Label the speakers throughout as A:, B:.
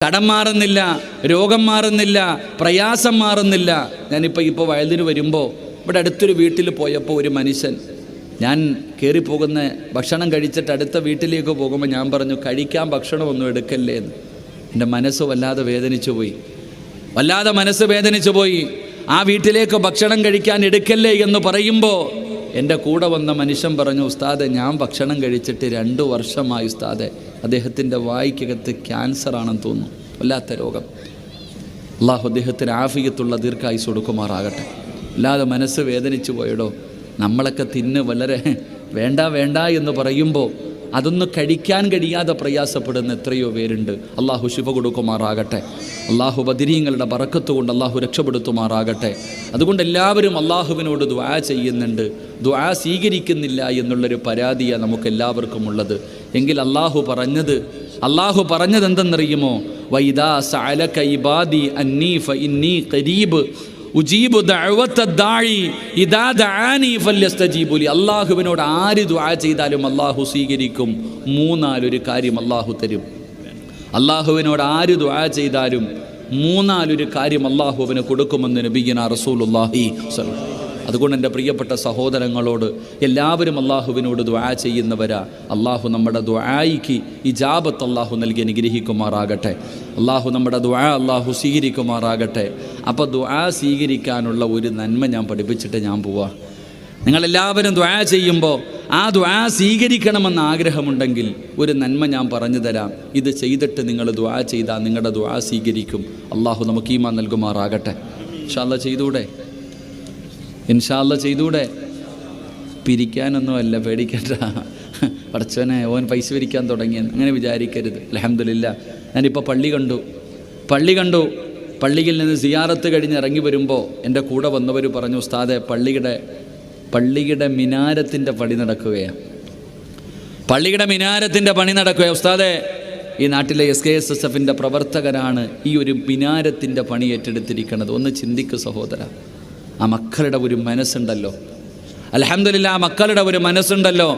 A: കടം മാറുന്നില്ല, രോഗം മാറുന്നില്ല, പ്രയാസം മാറുന്നില്ല. ഞാനിപ്പോൾ വയലിന് വരുമ്പോൾ ഇവിടെ അടുത്തൊരു വീട്ടിൽ പോയപ്പോൾ ഒരു മനുഷ്യൻ, ഞാൻ കയറിപ്പോകുന്ന ഭക്ഷണം കഴിച്ചിട്ട് അടുത്ത വീട്ടിലേക്ക് പോകുമ്പോൾ ഞാൻ പറഞ്ഞു, കഴിക്കാൻ ഭക്ഷണമൊന്നും എടുക്കല്ലേ എന്ന്. എൻ്റെ മനസ്സ് വല്ലാതെ വേദനിച്ചു പോയി. ആ വീട്ടിലേക്ക് ഭക്ഷണം കഴിക്കാൻ എടുക്കല്ലേ എന്ന് പറയുമ്പോൾ എൻ്റെ കൂടെ വന്ന മനുഷ്യൻ പറഞ്ഞു, ഉസ്താദെ ഞാൻ ഭക്ഷണം കഴിച്ചിട്ട് 2 വർഷമായി ഉസ്താദെ, അദ്ദേഹത്തിൻ്റെ വായ്ക്കകത്ത് ക്യാൻസറാണെന്ന് തോന്നുന്നു, വല്ലാത്ത രോഗം. അള്ളാഹു അദ്ദേഹത്തിന് ആഫിയത്തുള്ള ദീർഘായുസ്സ് കൊടുക്കുമാറാകട്ടെ. അല്ലാതെ മനസ്സ് വേദനിച്ചു പോയടോ. നമ്മളൊക്കെ തിന്ന് വളരെ വേണ്ട എന്ന് പറയുമ്പോൾ അതൊന്നും കഴിക്കാൻ കഴിയാതെ പ്രയാസപ്പെടുന്ന എത്രയോ പേരുണ്ട്. അള്ളാഹു ശിഫ കൊടുക്കുമാറാകട്ടെ. അള്ളാഹു ബദരീങ്ങളുടെ ബറക്കത്ത് കൊണ്ട് അള്ളാഹു രക്ഷപ്പെടുത്തുമാറാകട്ടെ. അതുകൊണ്ട് എല്ലാവരും അള്ളാഹുവിനോട് ദുആ ചെയ്യുന്നുണ്ട്, ദുആ സ്വീകരിക്കുന്നില്ല എന്നുള്ളൊരു പരാതിയാണ് നമുക്കെല്ലാവർക്കും ഉള്ളത്. എങ്കിൽ അള്ളാഹു പറഞ്ഞത് എന്തെന്നറിയുമോ? വൈദാ സഅലക ഇബാദി അന്നീ ഫഇന്നീ ഖരീബ് ഉജീബു ദഅവത ദാഇ ഇദാ ദഅാനി ഫല്യസ്തജീബു ലി. അല്ലാഹുവിനോട് ആര് ദുആ ചെയ്താലും അല്ലാഹു സ്വീകരിക്കും. 3-4 കാര്യം അല്ലാഹു തരും. അല്ലാഹുവിനോട് ആര് ദുആ ചെയ്താലും 3-4 കാര്യം അല്ലാഹുവിന് കൊടുക്കുമെന്ന് നബിയുനാ റസൂലുള്ളാഹി സ്വല്ലല്ലാഹു അലൈഹി വസല്ലം. അതുകൊണ്ട് എൻ്റെ പ്രിയപ്പെട്ട സഹോദരങ്ങളോട്, എല്ലാവരും അല്ലാഹുവിനോട് ദുആ ചെയ്യുന്നവരാ. അല്ലാഹു നമ്മുടെ ദുആയിക്ക് ഇജാബത്ത് അല്ലാഹു നൽകി അനുഗ്രഹിക്കുമാറാകട്ടെ. അല്ലാഹു നമ്മുടെ ദുആ അല്ലാഹു സ്വീകരിക്കുമാറാകട്ടെ. അപ്പോൾ ദുആ സ്വീകരിക്കാനുള്ള ഒരു നന്മ ഞാൻ പഠിപ്പിച്ചിട്ട് ഞാൻ പോവാ. നിങ്ങളെല്ലാവരും ദുആ ചെയ്യുമ്പോൾ ആ ദുആ സ്വീകരിക്കണമെന്ന് ആഗ്രഹമുണ്ടെങ്കിൽ ഒരു നന്മ ഞാൻ പറഞ്ഞു തരാം. ഇത് ചെയ്തിട്ട് നിങ്ങൾ ദുആ ചെയ്താൽ നിങ്ങളുടെ ദുആ സ്വീകരിക്കും. അല്ലാഹു നമുക്ക് ഈമാൻ നൽകുമാറാകട്ടെ. ഇൻഷാ അല്ലാഹ് ചെയ്തൂടെ? ഇൻഷാ അല്ലാഹ് ചെയ്തൂടെ? പിരിക്കാനൊന്നുമല്ല, പേടിക്കണ്ട. പടച്ചോനെ ഓൻ പൈസ പിരിക്കാൻ തുടങ്ങിയെന്ന് അങ്ങനെ വിചാരിക്കരുത്. അൽഹംദുലില്ലാ, ഞാനിപ്പോൾ പള്ളി കണ്ടു. പള്ളിയിൽ നിന്ന് സിയാറത്ത് കഴിഞ്ഞ് ഇറങ്ങി വരുമ്പോൾ എൻ്റെ കൂടെ വന്നവർ പറഞ്ഞു, ഉസ്താദെ പള്ളിയുടെ മിനാരത്തിൻ്റെ പണി നടക്കുകയാണ്. ഉസ്താദെ, ഈ നാട്ടിലെ SKSSFൻ്റെ പ്രവർത്തകരാണ് ഈ ഒരു മിനാരത്തിൻ്റെ പണി ഏറ്റെടുത്തിരിക്കുന്നത്. ഒന്ന് ചിന്തിക്ക് സഹോദര. ആ മക്കളുടെ ഒരു മനസ്സുണ്ടല്ലോ, അൽഹംദുലില്ലാ, ആ മക്കളുടെ ഒരു മനസ്സുണ്ടല്ലോ.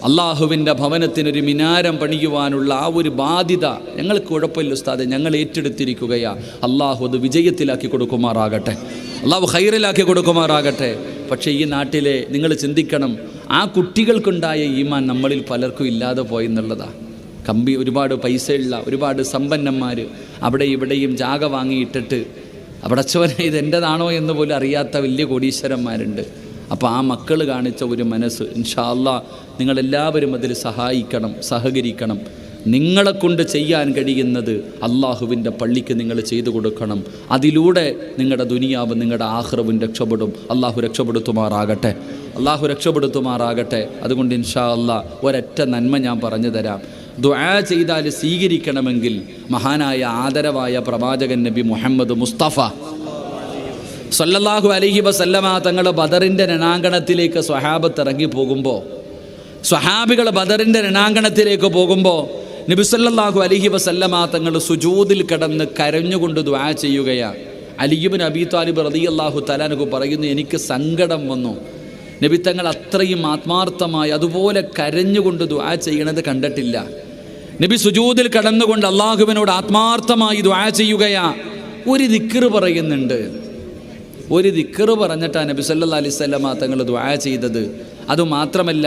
A: അള്ളാഹുവിൻ്റെ ഭവനത്തിനൊരു മിനാരം പണിയുവാനുള്ള ആ ഒരു ബാധ്യത ഞങ്ങൾക്ക് കുഴപ്പമില്ല ഉസ്താദെ, ഞങ്ങൾ ഏറ്റെടുത്തിരിക്കുകയാ. അള്ളാഹു അത് വിജയത്തിലാക്കി കൊടുക്കുമാറാകട്ടെ, അള്ളാഹു ഖൈറിലാക്കി കൊടുക്കുമാറാകട്ടെ. പക്ഷേ ഈ നാട്ടിലെ നിങ്ങൾ ചിന്തിക്കണം, ആ കുട്ടികൾക്കുണ്ടായ ഈമാൻ നമ്മളിൽ പലർക്കും ഇല്ലാതെ പോയെന്നുള്ളതാണ്. ഒരുപാട് പൈസയുള്ള ഒരുപാട് സമ്പന്നന്മാർ അവിടെ ഇവിടെയും ജാഗ വാങ്ങിയിട്ടിട്ട് അവിടച്ചവനെ ഇതെൻ്റെതാണോ എന്ന് പോലും അറിയാത്ത വലിയ കോടീശ്വരന്മാരുണ്ട്. അപ്പോൾ ആ മക്കൾ കാണിച്ച ഒരു മനസ്സ്, ഇൻഷാ അല്ലാഹ് നിങ്ങളെല്ലാവരും അതിൽ സഹകരിക്കണം. നിങ്ങളെക്കൊണ്ട് ചെയ്യാൻ കഴിയുന്നത് അള്ളാഹുവിൻ്റെ പള്ളിക്ക് നിങ്ങൾ ചെയ്തു കൊടുക്കണം. അതിലൂടെ നിങ്ങളുടെ ദുനിയാവ്, നിങ്ങളുടെ ആഖിറവും രക്ഷപ്പെടും. അള്ളാഹു രക്ഷപ്പെടുത്തുമാറാകട്ടെ. അതുകൊണ്ട് ഇൻഷാ അല്ലാഹ് ഒരൊറ്റ നന്മ ഞാൻ പറഞ്ഞു തരാം. ദുആ ചെയ്താൽ സ്വീകരിക്കണമെങ്കിൽ മഹാനായ ആദരവായ പ്രവാചകൻ നബി മുഹമ്മദ് മുസ്തഫ സല്ലല്ലാഹു അലൈഹി വസല്ലമ തങ്ങൾ ബദറിൻ്റെ രണാങ്കണത്തിലേക്ക് സ്വഹാബികൾ ബദറിൻ്റെ രണാങ്കണത്തിലേക്ക് പോകുമ്പോൾ നബി സല്ലല്ലാഹു അലൈഹി വസല്ലമ തങ്ങൾ സുജൂദിൽ കിടന്ന് കരഞ്ഞുകൊണ്ട് ദുആ ചെയ്യുകയാണ്. അലി ഇബ്നു അബീ ത്വാലിബ് റളിയല്ലാഹു തആല അൻഹു പറയുന്നു, എനിക്ക് സങ്കടം വന്നു. നബി തങ്ങൾ അത്രയും ആത്മാർത്ഥമായി അതുപോലെ കരഞ്ഞുകൊണ്ട് ദുആ ചെയ്യണത് കണ്ടിട്ടില്ല. നബി സുജൂദിൽ കടന്നുകൊണ്ട് അള്ളാഹുവിനോട് ആത്മാർത്ഥമായി ദുആ ചെയ്യുകയാ. ഒരു ദിക്റ് പറഞ്ഞിട്ടാണ് നബി സല്ലല്ലാഹു അലൈഹി വസല്ലമ തങ്ങൾ ദുആ ചെയ്തത്. അതുമാത്രമല്ല,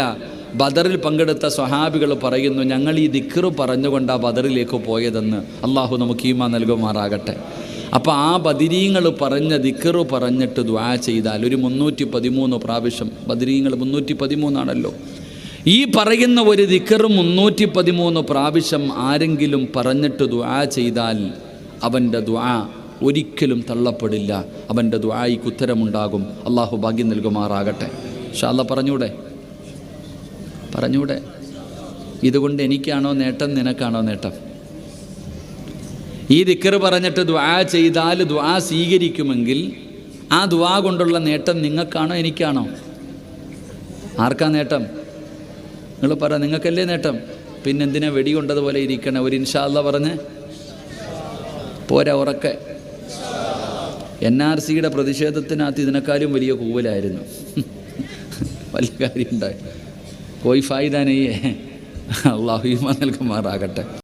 A: ബദറിൽ പങ്കെടുത്ത സ്വഹാബികൾ പറയുന്നു, ഞങ്ങൾ ഈ ദിക്റ് പറഞ്ഞുകൊണ്ടാണ് ബദറിലേക്ക് പോയതെന്ന്. അള്ളാഹു നമുക്ക് ഈമാൻ നൽകുമാറാകട്ടെ. അപ്പോൾ ആ ബദരീങ്ങൾ പറഞ്ഞ ദിക്റ് പറഞ്ഞിട്ട് ദുആ ചെയ്താൽ ഒരു 313 പ്രാവശ്യം, ബദരീങ്ങൾ 313 ഈ പറയുന്ന ഒരു ദിക്റ് 313 പ്രാവശ്യം ആരെങ്കിലും പറഞ്ഞിട്ട് ദുആ ചെയ്താൽ അവൻ്റെ ദുആ ഒരിക്കലും തള്ളപ്പെടില്ല. അവൻ്റെ ദുആയിക്ക് ഉത്തരമുണ്ടാകും. അള്ളാഹു ഭാഗ്യം നൽകുമാറാകട്ടെ. ഇൻഷാ അല്ലാഹ് പറഞ്ഞൂടെ? ഇതുകൊണ്ട് എനിക്കാണോ നേട്ടം, നിനക്കാണോ നേട്ടം? ഈ ദിക്റ് പറഞ്ഞിട്ട് ദുആ ചെയ്താൽ ദുആ സ്വീകരിക്കുമെങ്കിൽ ആ ദുആ കൊണ്ടുള്ള നേട്ടം നിങ്ങൾക്കാണോ എനിക്കാണോ? ആർക്കാ നേട്ടം? നിങ്ങൾ പറ, നിങ്ങൾക്കല്ലേ നേട്ടം? പിന്നെന്തിനാ വെടി കൊണ്ടതുപോലെ ഇരിക്കണേ? ഒരു ഇൻഷാ അല്ലാഹ് പറഞ്ഞ് പോരാ, ഉറക്കെ. NRCയുടെ പ്രതിഷേധത്തിനകത്ത് ഇതിനേക്കാളും വലിയ കൂവലായിരുന്നു. വലിയ കാര്യം ഉണ്ടായി. കോയി ഫായിദ നഹീ ഹൈ. അല്ലാഹു ഈമാൻ നൽകുമാറാകട്ടെ.